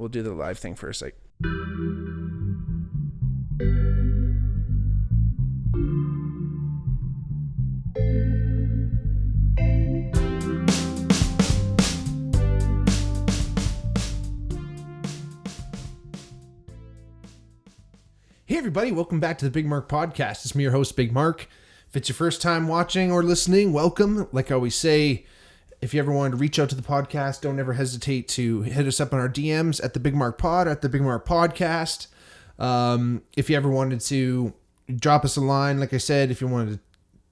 we'll do the live thing first. Like, hey everybody, welcome back to the Bigmark podcast. It's me, your host, Bigmark. If it's your first time watching or listening, welcome. Like I always say, if you ever wanted to reach out to the podcast, don't ever hesitate to hit us up on our DMs at the Bigmark Pod, at the Bigmark Podcast. If you ever wanted to drop us a line, like I said, if you wanted a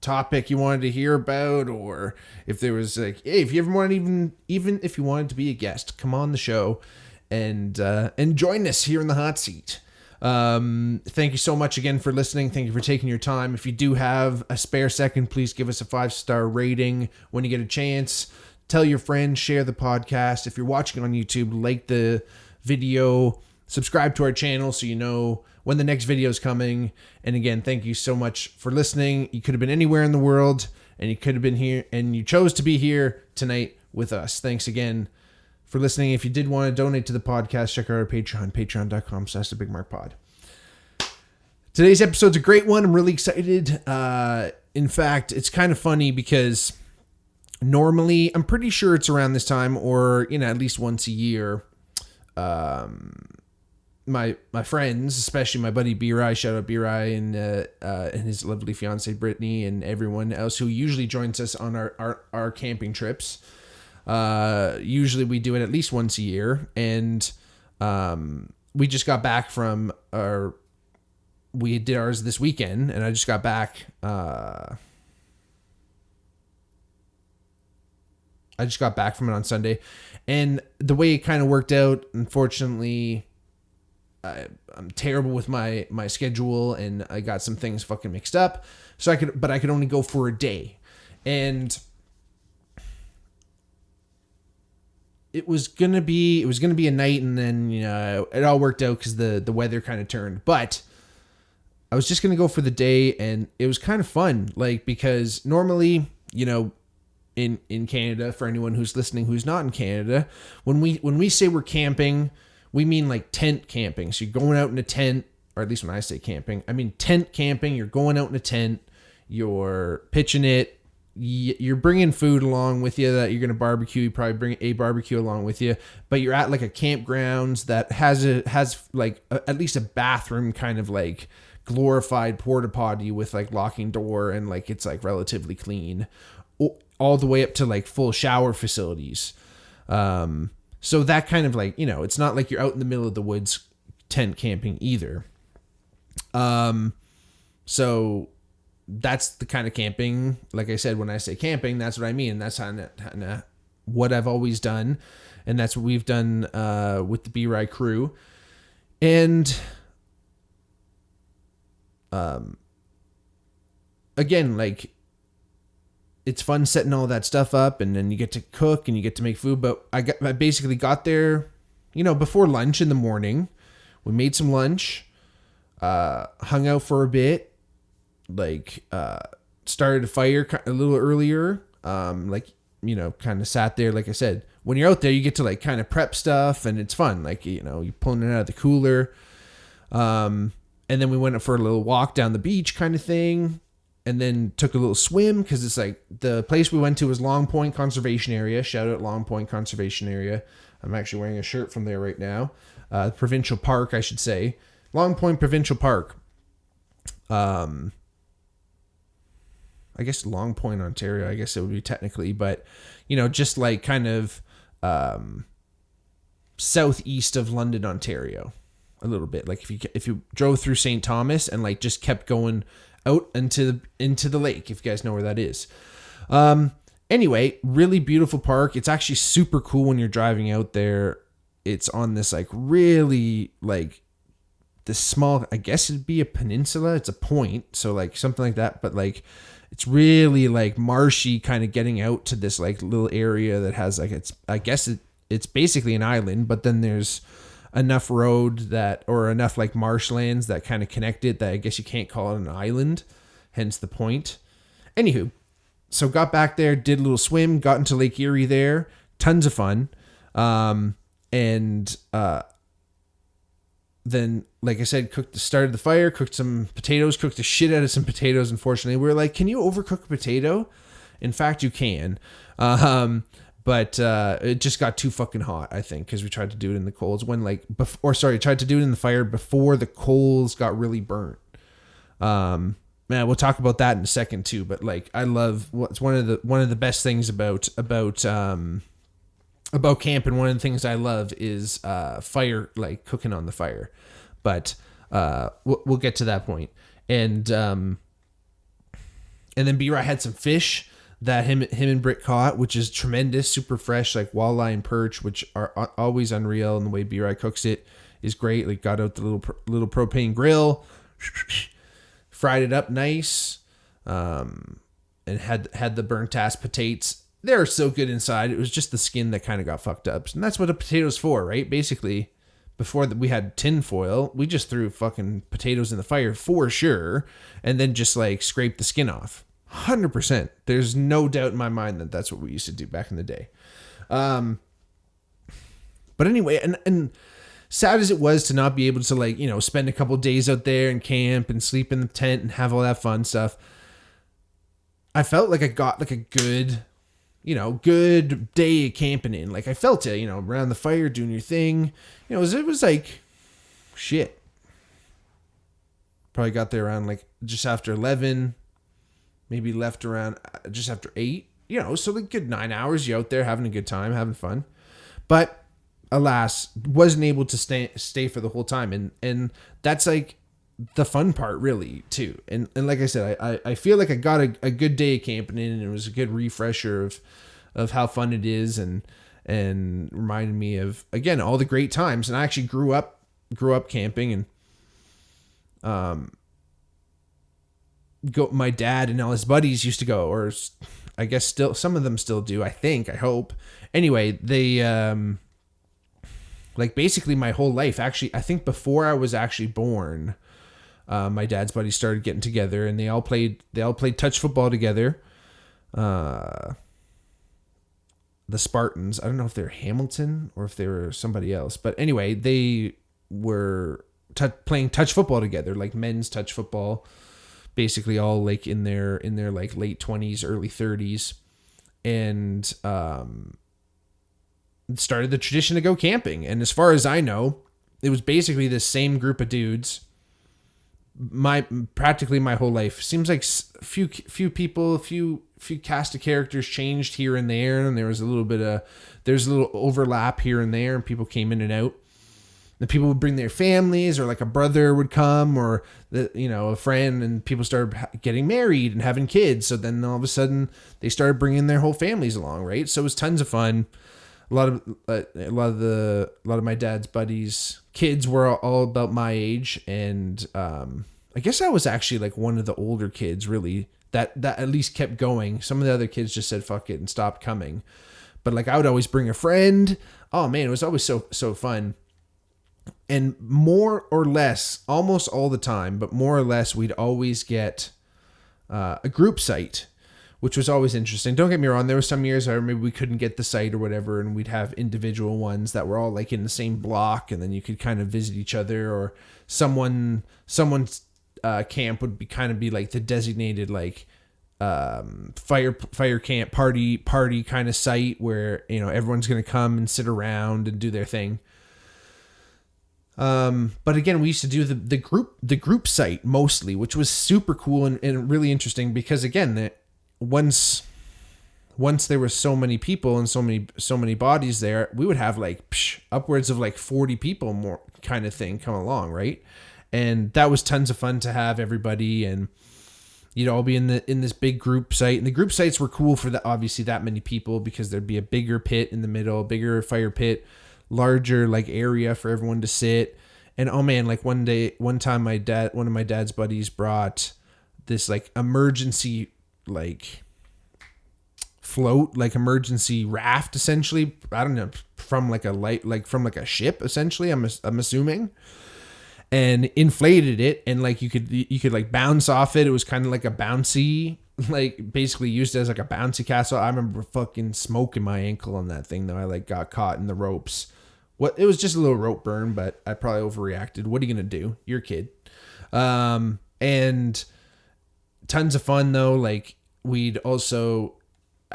topic you wanted to hear about, or if there was like, hey, if you ever wanted, even if you wanted to be a guest, come on the show and join us here in the hot seat. Thank you so much again for listening. Thank you for taking your time. If you do have a spare second, please give us a 5-star rating when you get a chance. Tell your friends, share the podcast. If you're watching on YouTube, like the video, subscribe to our channel so you know when the next video is coming. And again, thank you so much for listening. You could have been anywhere in the world and you could have been here and you chose to be here tonight with us. Thanks again for listening. If you did want to donate to the podcast, check out our Patreon, patreon.com/thebigmarkpod. Today's episode's a great one. I'm really excited. In fact, it's kind of funny because normally, I'm pretty sure it's around this time or, at least once a year. My friends, especially my buddy B-Rai, shout out B-Rai and his lovely fiance Brittany and everyone else who usually joins us on our camping trips. Usually we do it at least once a year, and we just got back from we did ours this weekend, and I just got back. I just got back from it on Sunday, and the way it kind of worked out, unfortunately, I'm terrible with my schedule, and I got some things fucking mixed up. So I could only go for a day, and it was gonna be a night, and then it all worked out because the weather kind of turned. But I was just gonna go for the day, and it was kind of fun, like, because normally, in Canada, for anyone who's listening who's not in Canada, when we say we're camping, we mean like tent camping. So you're going out in a tent, or at least when I say camping, I mean tent camping. You're going out in a tent, you're pitching it, you're bringing food along with you that you're going to barbecue. You probably bring a barbecue along with you, but you're at like a campgrounds that has like at least a bathroom, kind of like glorified porta potty with like locking door, and like it's like relatively clean, all the way up to like full shower facilities. So that kind of like, it's not like you're out in the middle of the woods tent camping either. So that's the kind of camping, like I said, when I say camping, that's what I mean. That's what I've always done. And that's what we've done with the B-Ride crew. And again, like, it's fun setting all that stuff up, and then you get to cook and you get to make food. But I basically got there, before lunch in the morning. We made some lunch, hung out for a bit, like, started a fire a little earlier. Kind of sat there. Like I said, when you're out there, you get to like kind of prep stuff, and it's fun. Like, you're pulling it out of the cooler. And then we went for a little walk down the beach kind of thing. And then took a little swim, because it's like the place we went to was Long Point Conservation Area. Shout out Long Point Conservation Area. I'm actually wearing a shirt from there right now. Provincial Park, I should say. Long Point Provincial Park. I guess Long Point, Ontario, I guess it would be technically. But, just like kind of southeast of London, Ontario. A little bit. Like if you drove through St. Thomas and like just kept going out into the lake, if you guys know where that is. Anyway, really beautiful park. It's actually super cool when you're driving out there. It's on this like really like this small, I guess it'd be a peninsula. It's a point, so like something like that. But like it's really like marshy, kind of getting out to this like little area that has like it's basically an island, but then there's enough road that, or enough like marshlands that kind of connect it, that I guess you can't call it an island, hence the point. Anywho, so got back there, did a little swim, got into Lake Erie there, tons of fun. And then, like I said, started the fire, cooked some potatoes, cooked the shit out of some potatoes. Unfortunately, we were like, can you overcook a potato? In fact, you can. But it just got too fucking hot, I think, because we tried to do it in the coals tried to do it in the fire before the coals got really burnt. Man, we'll talk about that in a second too. But like, I love what's one of the best things about camp, and one of the things I love is fire, like cooking on the fire. But we'll get to that point. And then B-Rod had some fish that him and Britt caught, which is tremendous, super fresh, like walleye and perch, which are always unreal. And the way B-Rod cooks it is great. Like, got out the little propane grill, fried it up nice, and had the burnt ass potatoes. They're so good inside. It was just the skin that kind of got fucked up. And that's what a potato's for, right? Basically, before we had tin foil, we just threw fucking potatoes in the fire for sure, and then just like scraped the skin off. 100%. There's no doubt in my mind that that's what we used to do back in the day. But anyway, and sad as it was to not be able to, like, you know, spend a couple days out there and camp and sleep in the tent and have all that fun stuff, I felt like I got like a good day of camping in. Like, I felt it, you know, around the fire, doing your thing. You know, it was like, shit. Probably got there around like just after 11, maybe left around just after 8, you know, so like good 9 hours. You out there having a good time, having fun. But alas, wasn't able to stay for the whole time. And that's like the fun part, really, too. And like I said, I feel like I got a good day of camping in, and it was a good refresher of how fun it is, and reminded me of, again, all the great times. And I actually grew up camping, and my dad and all his buddies used to go, or I guess still some of them still do, I hope. Anyway, they like basically my whole life, actually, I think before I was actually born, my dad's buddies started getting together, and they all played touch football together. The Spartans, I don't know if they're Hamilton or if they were somebody else, but anyway, they were playing touch football together, like men's touch football, basically all like in their like late 20s, early 30s, and started the tradition to go camping. And as far as I know, it was basically the same group of dudes practically my whole life. Seems like few people, a few cast of characters changed here and there, and there's a little overlap here and there, and people came in and out. The people would bring their families, or like a brother would come, or a friend, and people started getting married and having kids. So then all of a sudden they started bringing their whole families along, right? So it was tons of fun. A lot of my dad's buddies' kids were all about my age, and I guess I was actually like one of the older kids, really, that at least kept going. Some of the other kids just said fuck it and stopped coming, but like I would always bring a friend. Oh man, it was always so fun. And more or less, almost all the time, but more or less, we'd always get a group site, which was always interesting. Don't get me wrong, there were some years where maybe we couldn't get the site or whatever, and we'd have individual ones that were all like in the same block, and then you could kind of visit each other, or someone's camp would be like the designated like fire camp party kind of site where, you know, everyone's going to come and sit around and do their thing. But again, we used to do the group site mostly, which was super cool and really interesting, because again, once there were so many people and so many bodies there, we would have like upwards of like 40 people more kind of thing come along, right? And that was tons of fun to have everybody, and you'd all be in this big group site. And the group sites were cool for obviously that many people, because there'd be a bigger pit in the middle, bigger fire pit, larger like area for everyone to sit. And oh man, like one time one of my dad's buddies brought this like emergency like float, like emergency raft, essentially, I don't know, from like a ship, essentially, I'm assuming, and inflated it, and like you could like bounce off it. It was kind of like a bouncy, like basically used as like a bouncy castle. I remember fucking smoking my ankle on that thing though. I like got caught in the ropes What it was just a little rope burn, but I probably overreacted. What are you gonna do? You're a kid. And tons of fun though. Like we'd also,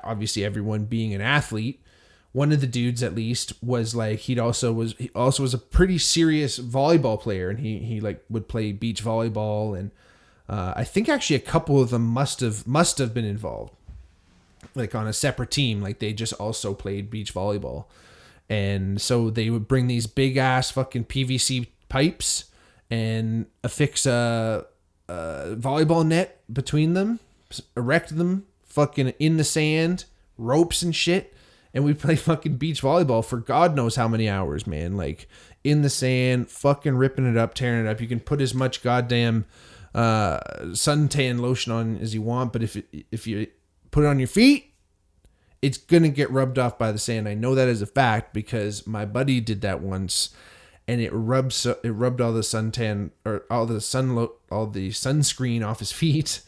obviously everyone being an athlete, one of the dudes at least was like, he also was a pretty serious volleyball player, and he like would play beach volleyball, and I think actually a couple of them must have been involved, like on a separate team, like they just also played beach volleyball. And so they would bring these big ass fucking PVC pipes and affix a volleyball net between them, erect them fucking in the sand, ropes and shit. And we play fucking beach volleyball for God knows how many hours, man. Like in the sand, fucking ripping it up, tearing it up. You can put as much goddamn suntan lotion on as you want, but if you put it on your feet, it's gonna get rubbed off by the sand. I know that as a fact because my buddy did that once, and it rubbed all the suntan or all the sunscreen off his feet,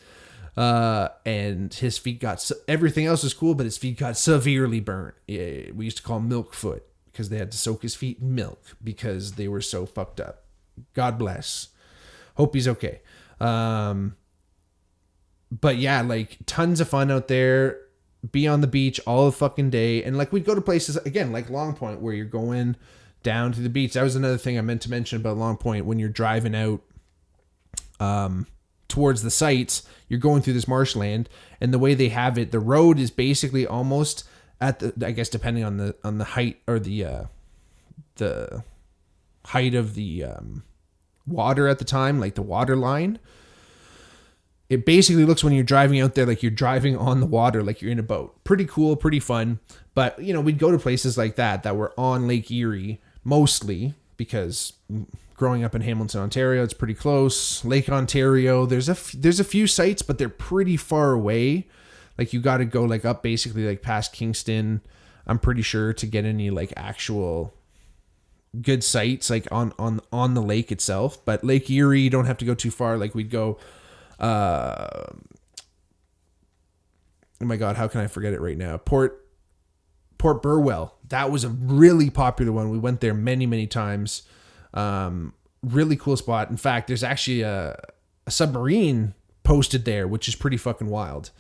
and his feet got everything else was cool, but his feet got severely burnt. Yeah, we used to call him milk foot because they had to soak his feet in milk because they were so fucked up. God bless. Hope he's okay. But yeah, like tons of fun out there. Be on the beach all the fucking day. And like we'd go to places again, like Long Point, where you're going down to the beach. That was another thing I meant to mention about Long Point. When you're driving out towards the sites, you're going through this marshland, and the way they have it, the road is basically almost at the, I guess depending on the height or the height of the water at the time, like the water line. It basically looks when you're driving out there like you're driving on the water, like you're in a boat. Pretty cool, pretty fun. But, you know, we'd go to places like that were on Lake Erie, mostly because growing up in Hamilton, Ontario, it's pretty close. Lake Ontario, there's a few sites, but they're pretty far away. Like you got to go like up basically like past Kingston, I'm pretty sure, to get any like actual good sites like on the lake itself. But Lake Erie, you don't have to go too far. Like we'd go... oh my God, how can I forget it right now? Port Burwell. That was a really popular one. We went there many, many times. Really cool spot. In fact, there's actually a submarine posted there, which is pretty fucking wild.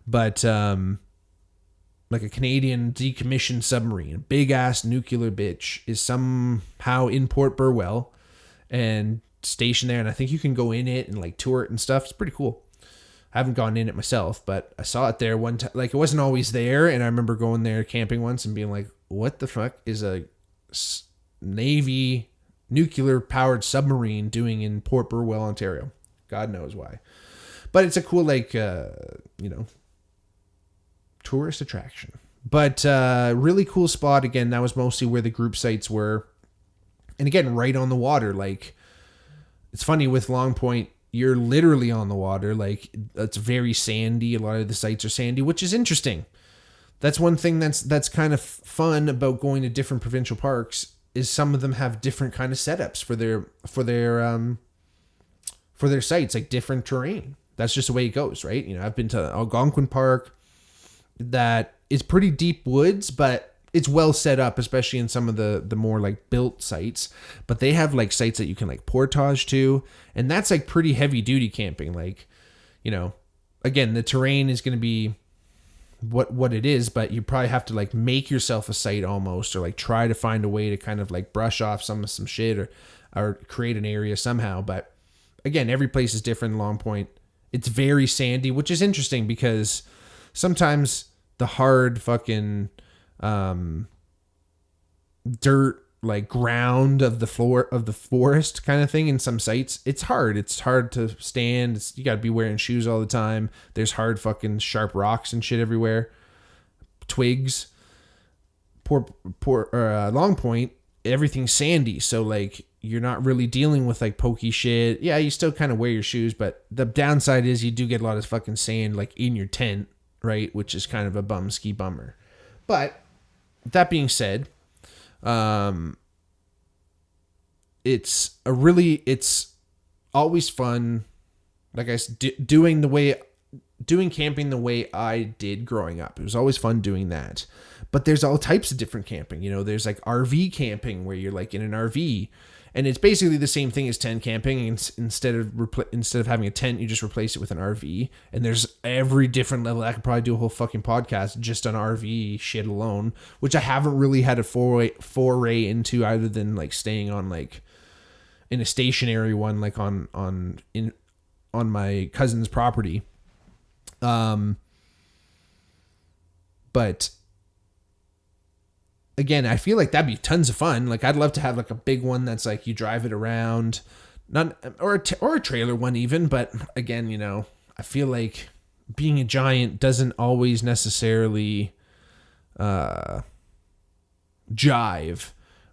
But like a Canadian decommissioned submarine, big ass nuclear bitch, is somehow in Port Burwell and stationed there, and I think you can go in it and like tour it and stuff. It's pretty cool. I haven't gone in it myself, but I saw it there one time. Like it wasn't always there, and I remember going there camping once and being like, "What the fuck is a Navy nuclear powered submarine doing in Port Burwell, Ontario?" God knows why, but it's a cool like tourist attraction. But really cool spot. Again, that was mostly where the group sites were, and again, right on the water. Like, it's funny with Long Point, you're literally on the water. Like, it's very sandy. A lot of the sites are sandy, which is interesting. That's one thing that's kind of fun about going to different provincial parks, is some of them have different kind of setups for their sites, like different terrain. That's just the way it goes, right? You know, I've been to Algonquin Park, that is pretty deep woods, but it's well set up, especially in some of the more like built sites. But they have like sites that you can like portage to, and that's like pretty heavy duty camping. Like, you know, again, the terrain is going to be what it is, but you probably have to like make yourself a site almost, or like try to find a way to kind of like brush off some shit or create an area somehow. But again, every place is different in Long Point. It's very sandy, which is interesting because sometimes the hard fucking dirt, like ground of the floor of the forest kind of thing in some sites, it's hard to stand. You got to be wearing shoes all the time. There's hard fucking sharp rocks and shit everywhere, twigs. Long Point, everything's sandy, so like you're not really dealing with like pokey shit. Yeah, you still kind of wear your shoes, but the downside is you do get a lot of fucking sand like in your tent, right? Which is kind of a bummer. But that being said, it's always fun, like I said, doing doing camping the way I did growing up. It was always fun doing that. But there's all types of different camping. You know, there's like RV camping where you're like in an RV, and it's basically the same thing as tent camping. Instead of having a tent, you just replace it with an RV. And there's every different level. I could probably do a whole fucking podcast just on RV shit alone, which I haven't really had a foray into, other than like staying on like in a stationary one, like on my cousin's property. But again, I feel like that'd be tons of fun. Like, I'd love to have like a big one that's like you drive it around, or a trailer one even. But again, you know, I feel like being a giant doesn't always necessarily jive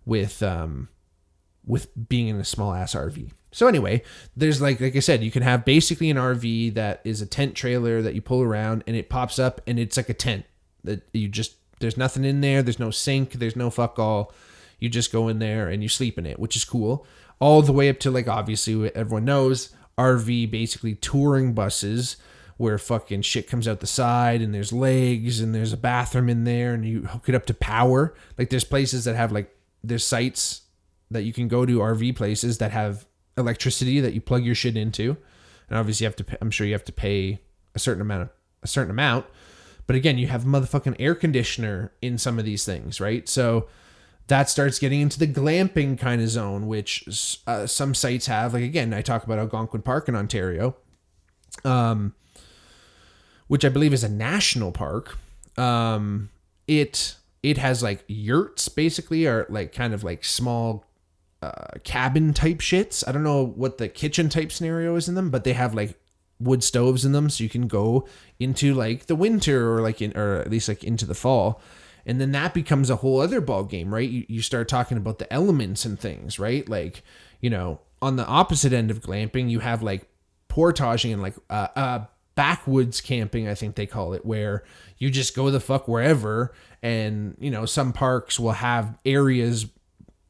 with being in a small ass RV. So anyway, there's like I said, you can have basically an RV that is a tent trailer that you pull around, and it pops up and it's like a tent that you just, there's nothing in there. There's no sink. There's no fuck all. You just go in there and you sleep in it, which is cool. All the way up to, like, obviously everyone knows, RV, basically touring buses where fucking shit comes out the side and there's legs and there's a bathroom in there and you hook it up to power. Like, there's places that have like, there's sites that you can go to, RV places that have electricity that you plug your shit into. And obviously you have to pay, I'm sure you have to pay a certain amount. But again, you have motherfucking air conditioner in some of these things, right? So that starts getting into the glamping kind of zone, which some sites have. Like, again, I talk about Algonquin Park in Ontario, which I believe is a national park. It has like yurts, basically, or like kind of like small cabin type shits. I don't know what the kitchen type scenario is in them, but they have like wood stoves in them, so you can go into like the winter, or like or at least like into the fall, and then that becomes a whole other ball game, right? You start talking about the elements and things, right? Like, you know, on the opposite end of glamping, you have like portaging and like backwoods camping, I think they call it, where you just go the fuck wherever, and you know, some parks will have areas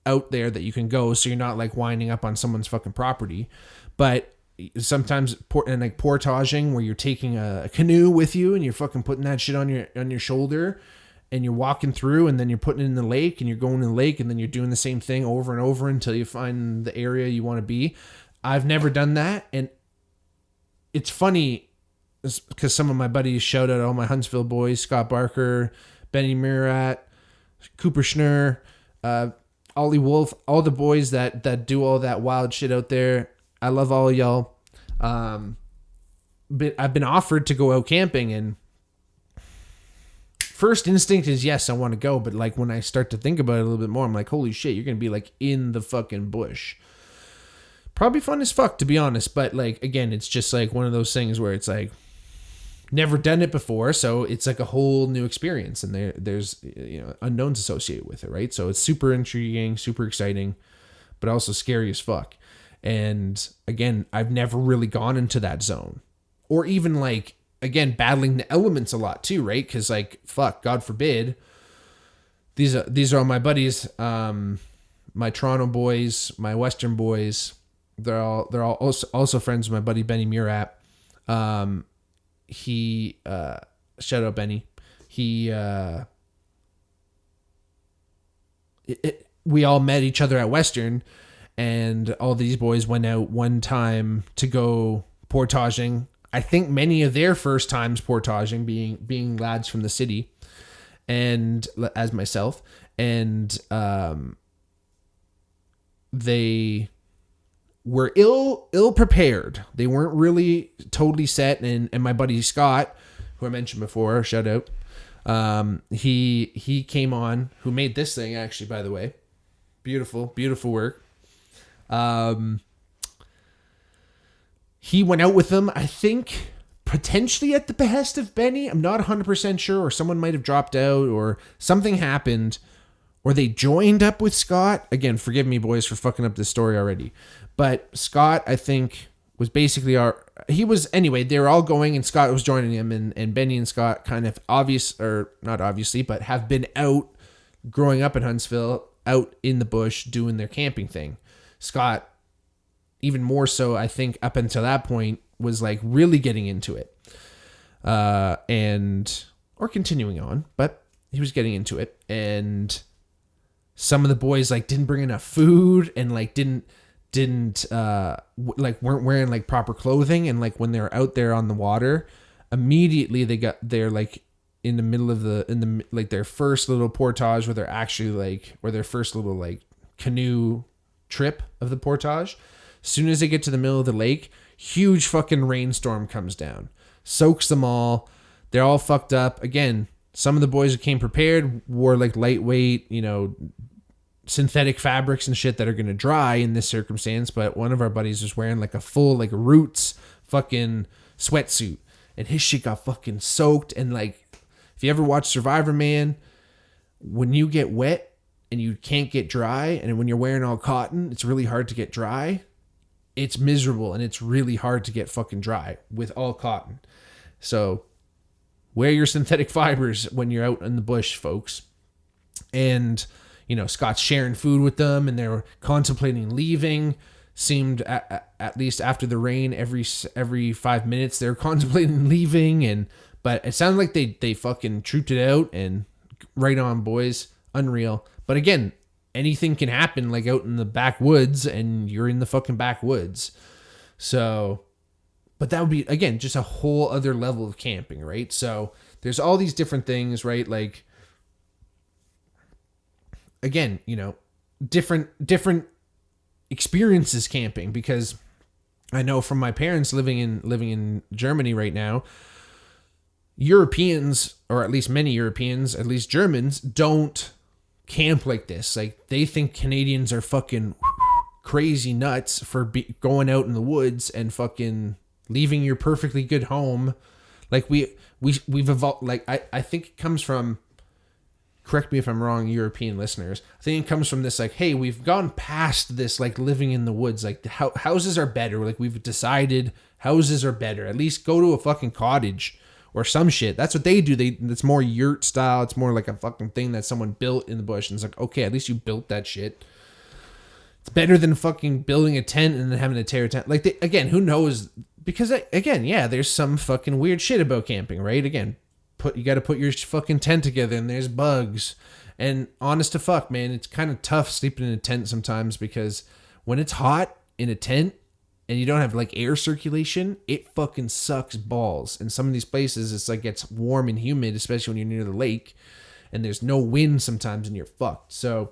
out there that you can go, so you're not like winding up on someone's fucking property. But sometimes portaging, where you're taking a canoe with you and you're fucking putting that shit on your shoulder and you're walking through, and then you're putting it in the lake and you're going in the lake, and then you're doing the same thing over and over until you find the area you want to be. I've never done that, and it's funny because some of my buddies, shout out all my Huntsville boys, Scott Barker, Benny Murat, Cooper Schnurr, Ollie Wolf, all the boys that do all that wild shit out there. I love all of y'all. But I've been offered to go out camping, and first instinct is yes, I want to go. But like, when I start to think about it a little bit more, I'm like, holy shit, you're going to be like in the fucking bush. Probably fun as fuck, to be honest. But like, again, it's just like one of those things where it's like, never done it before. So it's like a whole new experience, and there's, you know, unknowns associated with it. Right. So it's super intriguing, super exciting, but also scary as fuck. And again, I've never really gone into that zone, or even like, again, battling the elements a lot too, right? Because like, fuck, God forbid, these are all my buddies, my Toronto boys, my Western boys. They're all also friends with my buddy Benny Murat. He shout out Benny. We all met each other at Western. And all these boys went out one time to go portaging. I think many of their first times portaging being lads from the city, and as myself, and they were ill prepared. They weren't really totally set. And my buddy Scott, who I mentioned before, shout out, he came on, who made this thing, actually, by the way. Beautiful work. He went out with them, I think, potentially at the behest of Benny. I'm not 100% sure, or someone might have dropped out, or something happened, or they joined up with Scott. Again, forgive me, boys, for fucking up this story already. But Scott, I think, was basically they were all going, and Scott was joining him, and Benny and Scott kind of not obviously, but have been out growing up in Huntsville, out in the bush doing their camping thing. Scott, even more so, I think, up until that point, was like really getting into it. or continuing on, but he was getting into it. And some of the boys like didn't bring enough food and like didn't like weren't wearing like proper clothing. And like when they were out there on the water, immediately they're like in the middle of like their first little portage where they're actually like, or their first little like canoe trip of the portage. As soon as they get to the middle of the lake, huge fucking rainstorm comes down, soaks them all. They're all fucked up. Again, some of the boys that came prepared wore like lightweight, synthetic fabrics and shit that are going to dry in this circumstance. But one of our buddies was wearing like a full like Roots fucking sweatsuit, and his shit got fucking soaked. And like, if you ever watch Survivor, man, when you get wet and you can't get dry, and when you're wearing all cotton, it's really hard to get dry. It's miserable, and it's really hard to get fucking dry with all cotton. So wear your synthetic fibers when you're out in the bush, folks. And, Scott's sharing food with them, and they were contemplating leaving. Seemed at least after the rain, every 5 minutes they're contemplating leaving. But it sounded like they fucking trooped it out, and right on, boys. Unreal. But again, anything can happen, like out in the backwoods, and you're in the fucking backwoods. So, but that would be, again, just a whole other level of camping, right? So there's all these different things, right? Like, again, different experiences camping, because I know from my parents living in Germany right now, Europeans, or at least many Europeans, at least Germans, don't camp like this. Like, they think Canadians are fucking crazy nuts for going out in the woods and fucking leaving your perfectly good home. Like, we've evolved. Like, I think it comes from, correct me if I'm wrong, European listeners, I think it comes from this, like, hey, we've gone past this, like, living in the woods. Like, houses are better. Like, we've decided houses are better. At least go to a fucking cottage or some shit. That's what they do. It's more yurt style. It's more like a fucking thing that someone built in the bush. And it's like, okay, at least you built that shit. It's better than fucking building a tent and then having to tear a tent. Like, again, who knows? Because, again, yeah, there's some fucking weird shit about camping, right? Again, you got to put your fucking tent together, and there's bugs. And honest to fuck, man, it's kind of tough sleeping in a tent sometimes, because when it's hot in a tent and you don't have like air circulation, it fucking sucks balls. And some of these places, it's like it's warm and humid, especially when you're near the lake, and there's no wind sometimes, and you're fucked. So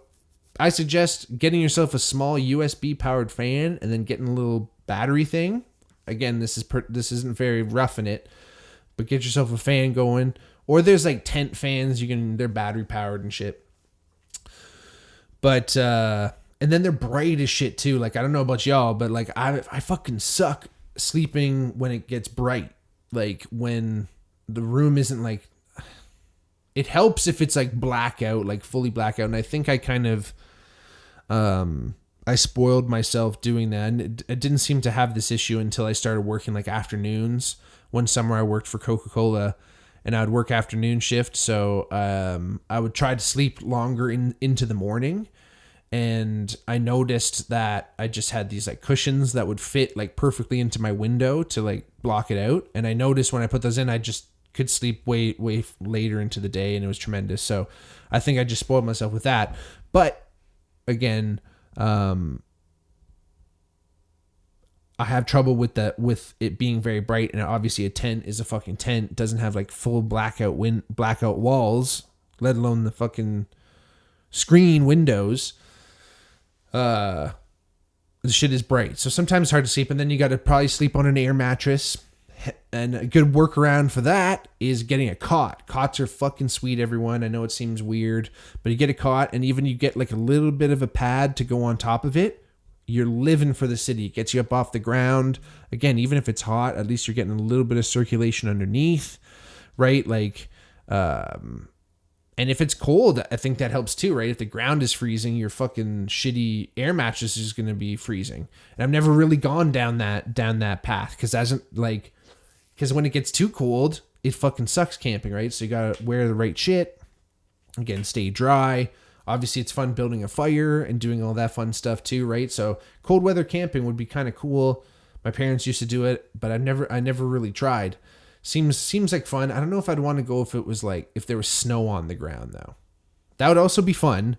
I suggest getting yourself a small USB powered fan, and then getting a little battery thing. Again, this isn't very rough in it, but get yourself a fan going. Or there's like tent fans, they're battery powered and shit. But and then they're bright as shit too. Like, I don't know about y'all, but like I fucking suck sleeping when it gets bright. Like, when the room isn't like, it helps if it's like blackout, like fully blackout. And I think I kind of I spoiled myself doing that, and it didn't seem to have this issue until I started working like afternoons. One summer I worked for Coca-Cola, and I would work afternoon shift, so I would try to sleep longer into the morning. And I noticed that I just had these like cushions that would fit like perfectly into my window to like block it out. And I noticed when I put those in, I just could sleep way later into the day, and it was tremendous. So I think I just spoiled myself with that. But again, I have trouble with it being very bright, and obviously a tent is a fucking tent. It doesn't have like full blackout walls, let alone the fucking screen windows. The shit is bright, so sometimes it's hard to sleep, and then you got to probably sleep on an air mattress. And a good workaround for that is getting a cot. Cots are fucking sweet, everyone. I know it seems weird, but you get a cot, and even you get like a little bit of a pad to go on top of it. You're living for the city. It gets you up off the ground. Again, even if it's hot, at least you're getting a little bit of circulation underneath, right? Like, and if it's cold, I think that helps too, right? If the ground is freezing, your fucking shitty air mattress is going to be freezing. And I've never really gone down that path, because when it gets too cold, it fucking sucks camping, right? So you got to wear the right shit. Again, stay dry. Obviously, it's fun building a fire and doing all that fun stuff too, right? So cold weather camping would be kind of cool. My parents used to do it, but I never really tried. Seems like fun. I don't know if I'd want to go if there was snow on the ground though. That would also be fun.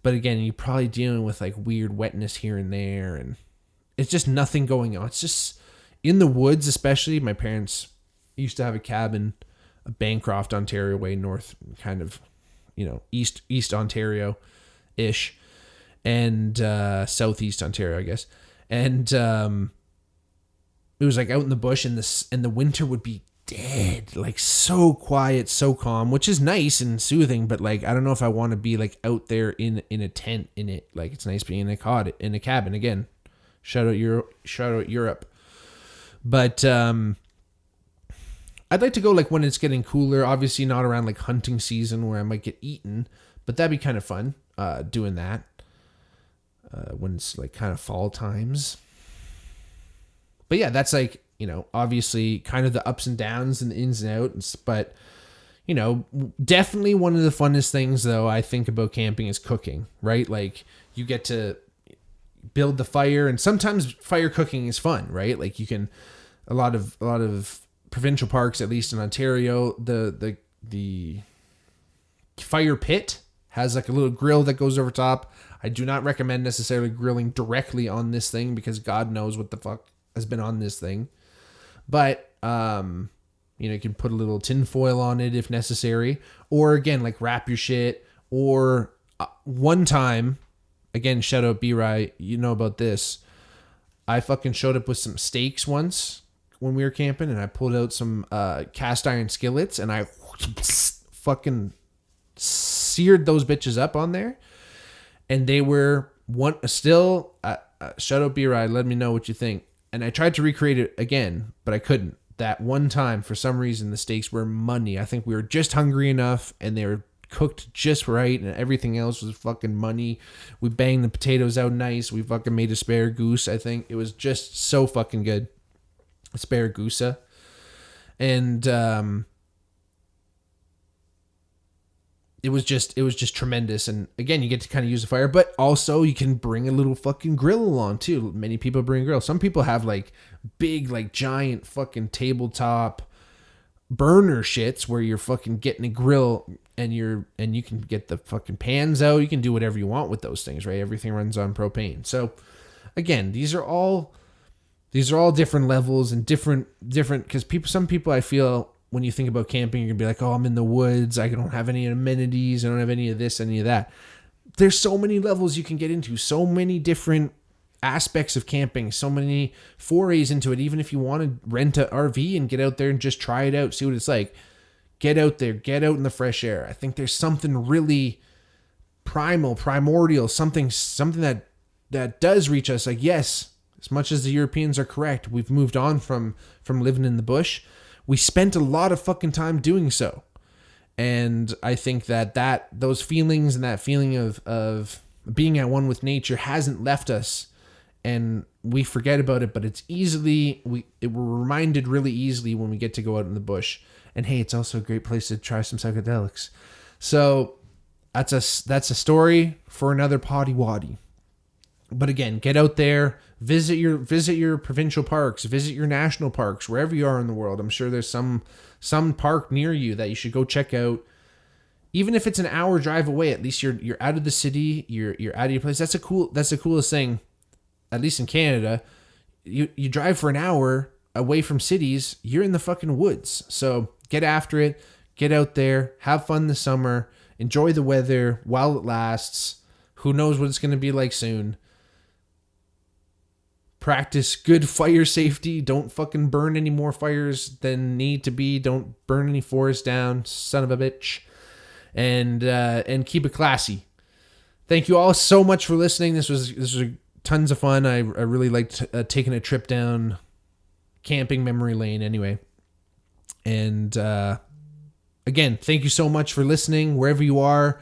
But again, you're probably dealing with like weird wetness here and there, and it's just nothing going on. It's just in the woods, especially. My parents used to have a cabin, Bancroft, Ontario way, north, kind of, east Ontario ish, and southeast Ontario, I guess. And it was like out in the bush, and the winter would be dead, like so quiet, so calm, which is nice and soothing. But like, I don't know if I want to be like out there in a tent in it. Like, it's nice being in a cabin. Again, shout out Europe. But I'd like to go like when it's getting cooler. Obviously not around like hunting season where I might get eaten, but that'd be kind of fun doing that when it's like kind of fall times. But yeah, that's like, obviously kind of the ups and downs and the ins and outs. But, definitely one of the funnest things, though, I think about camping is cooking, right? Like, you get to build the fire, and sometimes fire cooking is fun, right? Like, you can, a lot of provincial parks, at least in Ontario, the fire pit has like a little grill that goes over top. I do not recommend necessarily grilling directly on this thing because God knows what the fuck has been on this thing. But, you can put a little tin foil on it if necessary. Or again, like wrap your shit. Or one time, again, shout out B-Rye, you know about this. I fucking showed up with some steaks once when we were camping, and I pulled out some cast iron skillets, and I fucking seared those bitches up on there. And they were shout out B-Rye, let me know what you think. And I tried to recreate it again, but I couldn't. That one time, for some reason, the steaks were money. I think we were just hungry enough, and they were cooked just right, and everything else was fucking money. We banged the potatoes out nice. We fucking made asparagus, I think. It was just so fucking good. Asparagusa. And it was just tremendous. And again, you get to kind of use the fire, but also you can bring a little fucking grill along too. Many people bring a grill. Some people have like big, like giant fucking tabletop burner shits where you're fucking getting a grill, and you can get the fucking pans out. You can do whatever you want with those things, right? Everything runs on propane. So again, these are all different levels and different, because some people I feel, when you think about camping, you're going to be like, oh, I'm in the woods. I don't have any amenities. I don't have any of this, any of that. There's so many levels you can get into, so many different aspects of camping, so many forays into it. Even if you want to rent an RV and get out there and just try it out, see what it's like. Get out there, get out in the fresh air. I think there's something really primordial, something that does reach us. Like, yes, as much as the Europeans are correct, we've moved on from living in the bush. We spent a lot of fucking time doing so. And I think that those feelings and that feeling of being at one with nature hasn't left us, and we forget about it, but we're reminded really easily when we get to go out in the bush. And hey, it's also a great place to try some psychedelics. So that's a story for another potty waddy. But again, get out there, visit your provincial parks, visit your national parks, wherever you are in the world. I'm sure there's some park near you that you should go check out. Even if it's an hour drive away, at least you're out of the city, you're out of your place. That's the coolest thing, at least in Canada. You drive for an hour away from cities, you're in the fucking woods. So get after it, get out there, have fun this summer, enjoy the weather while it lasts. Who knows what it's going to be like soon. Practice good fire safety. Don't fucking burn any more fires than need to be. Don't burn any forests down, son of a bitch. And keep it classy. Thank you all so much for listening. This was tons of fun. I really liked taking a trip down camping memory lane anyway. And again, thank you so much for listening, wherever you are,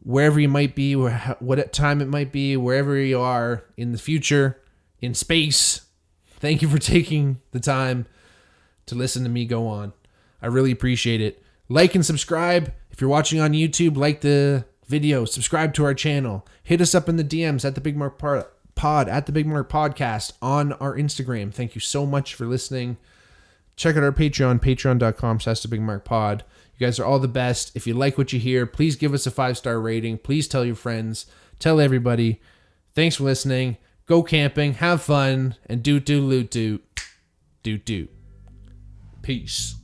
wherever you might be, what time it might be, wherever you are in the future, in space. Thank you for taking the time to listen to me go on. I really appreciate it. Like and subscribe. If you're watching on YouTube, like the video, subscribe to our channel. Hit us up in the DMs at the Bigmark Pod, at the Bigmark Podcast on our Instagram. Thank you so much for listening. check out our Patreon, patreon.com/thebigmarkpod. You guys are all the best. If you like what you hear, please give us a 5-star rating. Please tell your friends. Tell everybody. Thanks for listening. Go camping. Have fun. And doot. Peace.